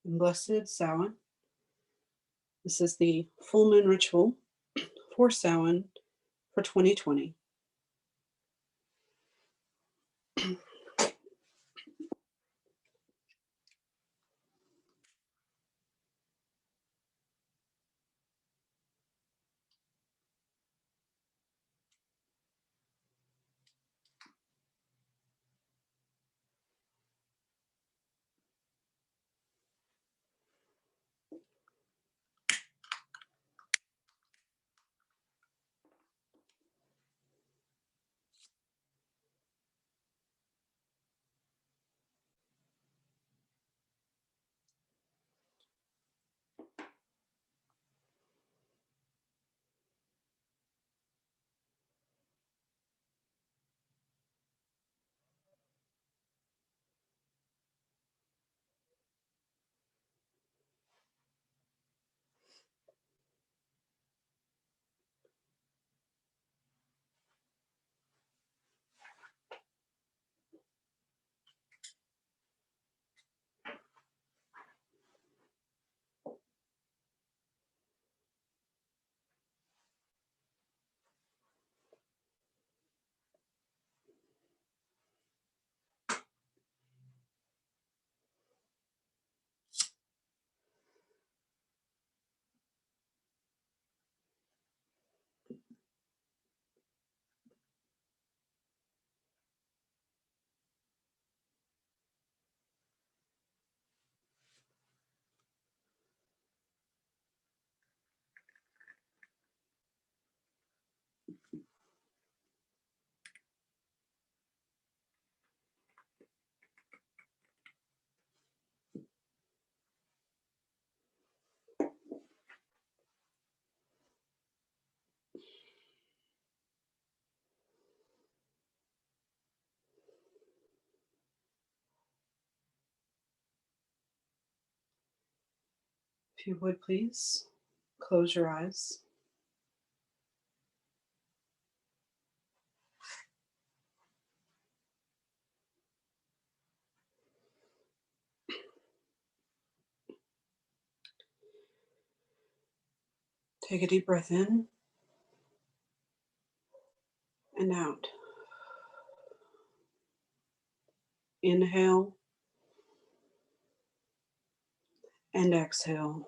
and blessed Samhain. This is the full moon ritual for Samhain for 2020. If you would please close your eyes. Take a deep breath in and out. Inhale and exhale.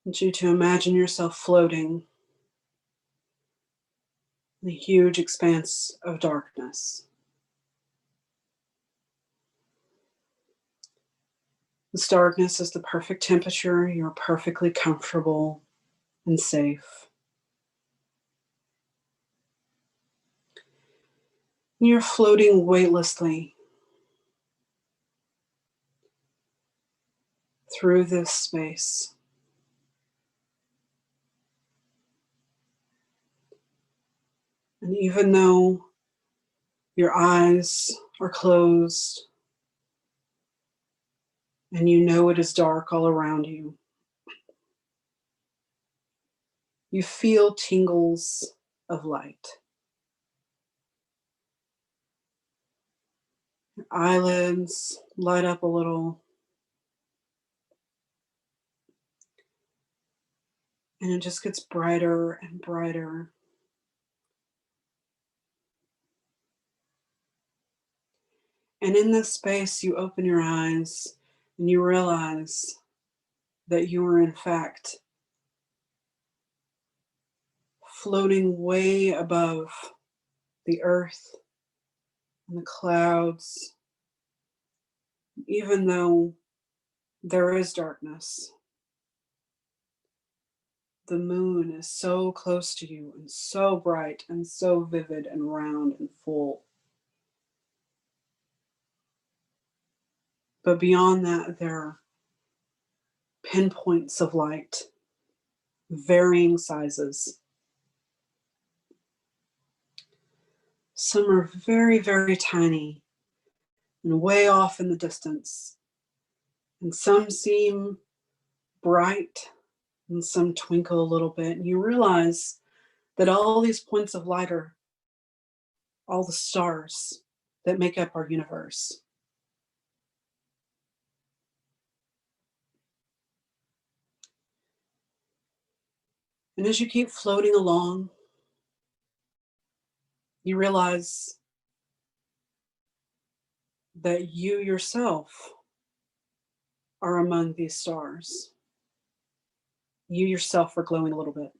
I want you to imagine yourself floating in a huge expanse of darkness. This darkness is the perfect temperature. You're perfectly comfortable and safe. You're floating weightlessly through this space. And even though your eyes are closed and you know it is dark all around you, you feel tingles of light. Your eyelids light up a little, and it just gets brighter and brighter. And in this space, you open your eyes and you realize that you are, in fact, floating way above the earth and the clouds. Even though there is darkness, the moon is so close to you and so bright and so vivid and round and full. But beyond that, there are pinpoints of light, varying sizes. Some are very, very tiny and way off in the distance. And some seem bright and some twinkle a little bit. And you realize that all these points of light are all the stars that make up our universe. And as you keep floating along, you realize that you yourself are among these stars. You yourself are glowing a little bit.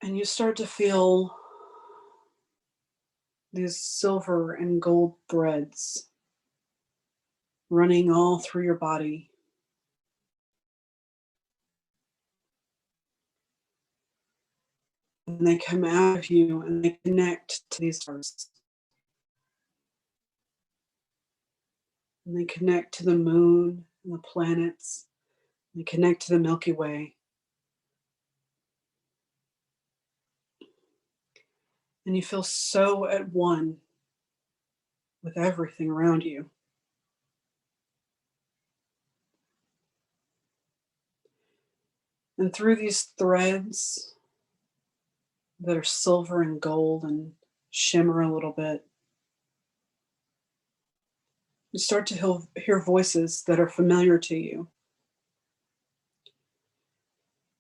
And you start to feel these silver and gold threads running all through your body. And they come out of you and they connect to these stars. And they connect to the moon and the planets. They connect to the Milky Way. And you feel so at one with everything around you. And through these threads that are silver and gold and shimmer a little bit, you start to hear voices that are familiar to you.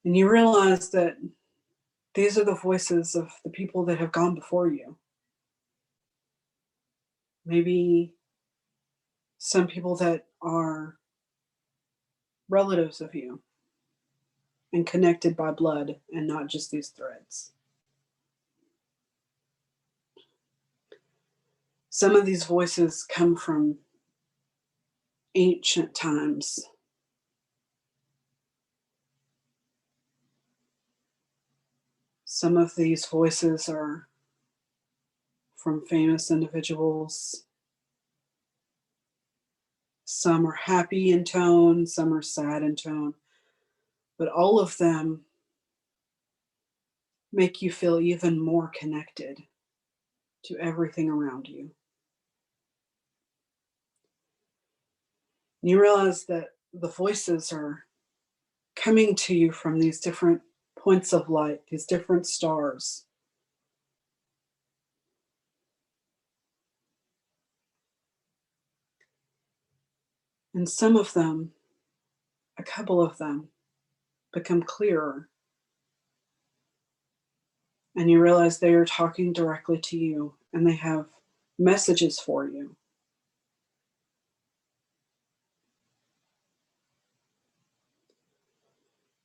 And you realize that these are the voices of the people that have gone before you. Maybe some people that are relatives of you and connected by blood and not just these threads. Some of these voices come from ancient times. Some of these voices are from famous individuals. Some are happy in tone, some are sad in tone, but all of them make you feel even more connected to everything around you. You realize that the voices are coming to you from these different points of light, these different stars. And some of them, a couple of them, become clearer. And you realize they are talking directly to you and they have messages for you.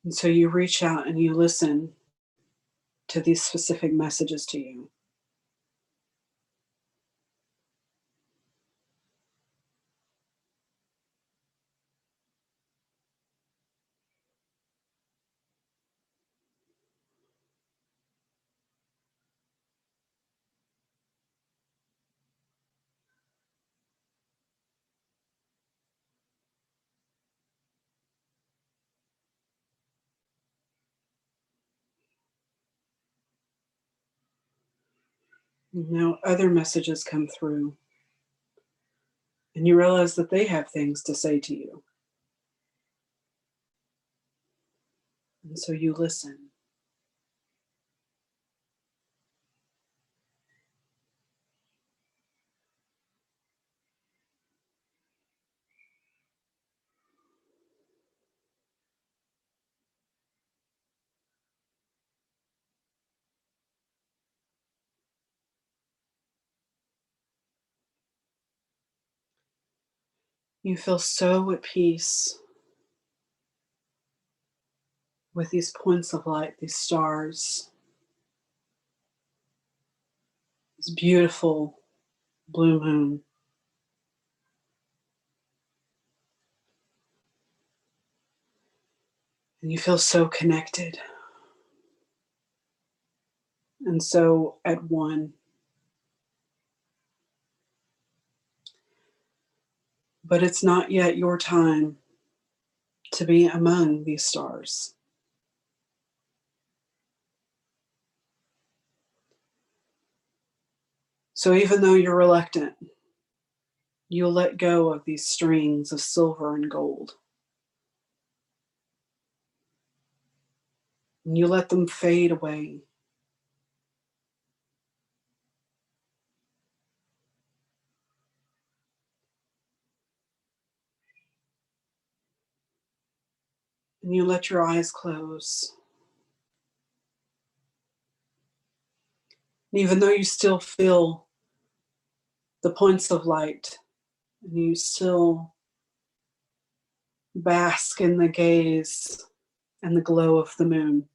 And so you reach out and you listen to these specific messages to you. Now other messages come through and you realize that they have things to say to you. And so you listen. You feel so at peace with these points of light, these stars, this beautiful blue moon. And you feel so connected and so at one. But it's not yet your time to be among these stars. So even though you're reluctant, you'll let go of these strings of silver and gold. And you let them fade away. And you let your eyes close. And even though you still feel the points of light, and you still bask in the gaze and the glow of the moon,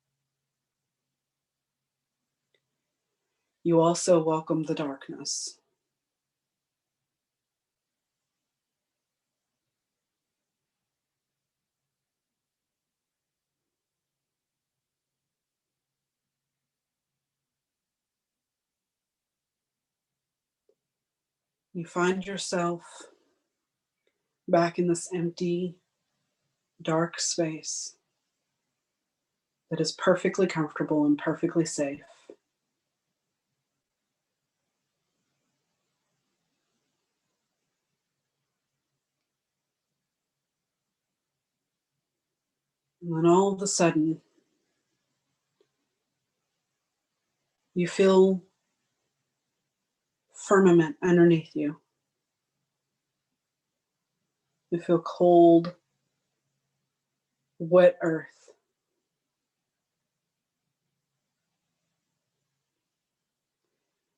you also welcome the darkness. You find yourself back in this empty, dark space that is perfectly comfortable and perfectly safe. And then all of a sudden, you feel firmament underneath you. You feel cold, wet earth.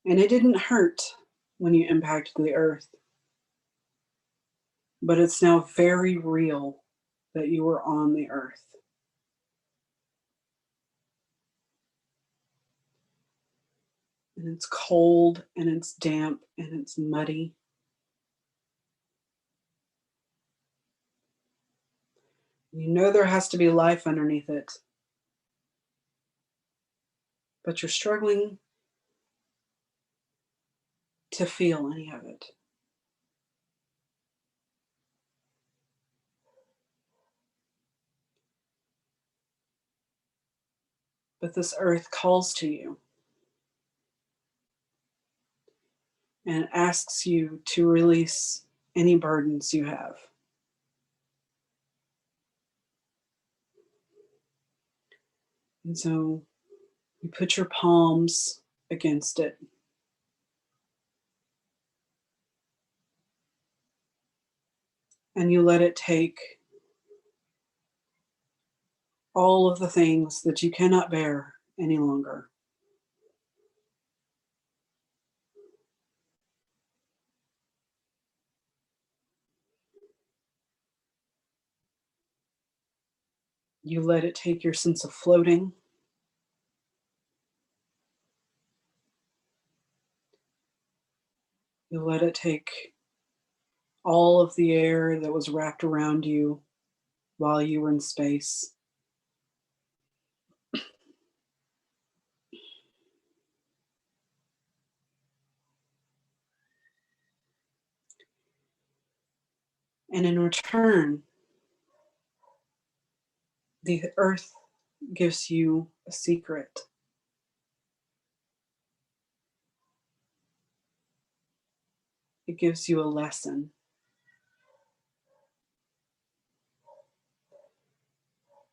And it didn't hurt when you impacted the earth, but it's now very real that you were on the earth. And it's cold and it's damp and it's muddy. You know there has to be life underneath it, but you're struggling to feel any of it. But this earth calls to you and asks you to release any burdens you have. And so you put your palms against it. And you let it take all of the things that you cannot bear any longer. You let it take your sense of floating. You let it take all of the air that was wrapped around you while you were in space. And in return, the earth gives you a secret. It gives you a lesson.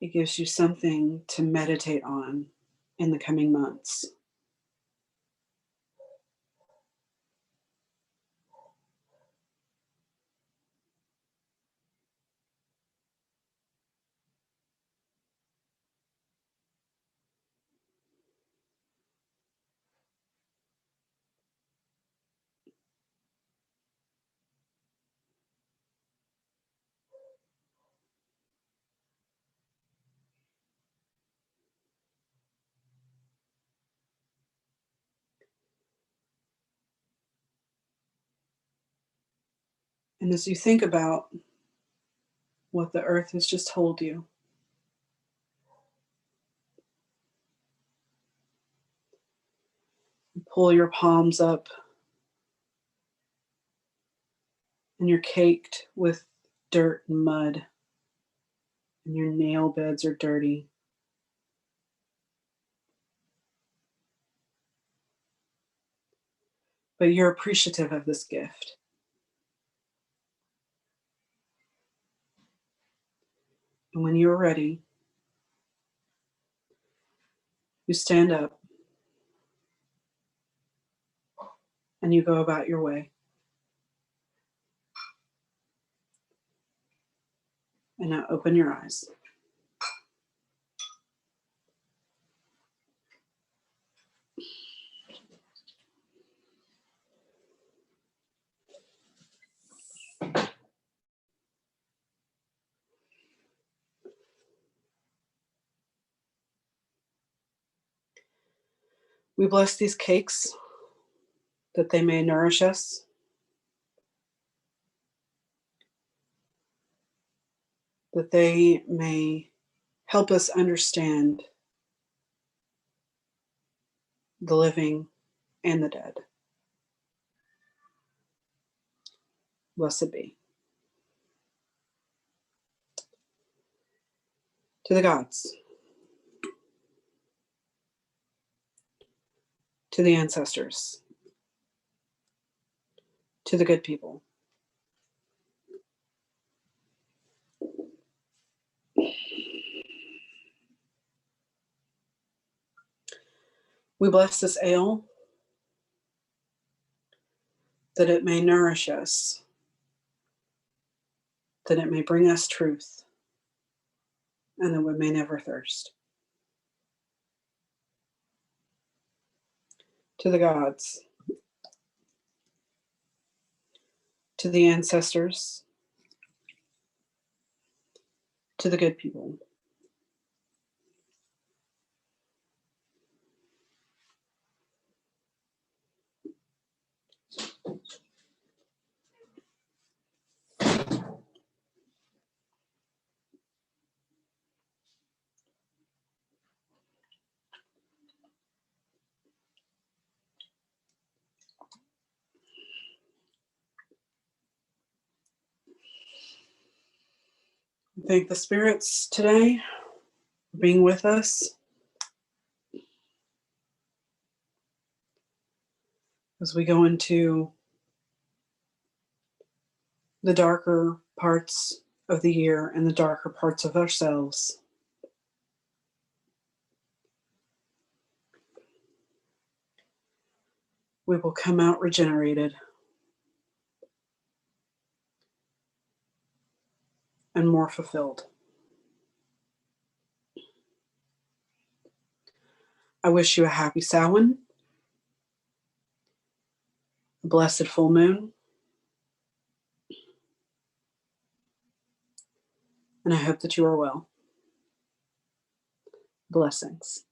It gives you something to meditate on in the coming months. And as you think about what the earth has just told you, you pull your palms up and you're caked with dirt and mud, and your nail beds are dirty. But you're appreciative of this gift. And when you're ready, You stand up and you go about your way. And now open your eyes. We bless these cakes that they may nourish us, that they may help us understand the living and the dead. Blessed be. To the gods, to the ancestors, to the good people. We bless this ale, that it may nourish us, that it may bring us truth, and that we may never thirst. To the gods, to the ancestors, to the good people. Thank the spirits today for being with us as we go into the darker parts of the year and the darker parts of ourselves. We will come out regenerated and more fulfilled. I wish you a happy Samhain, a blessed full moon, and I hope that you are well. Blessings.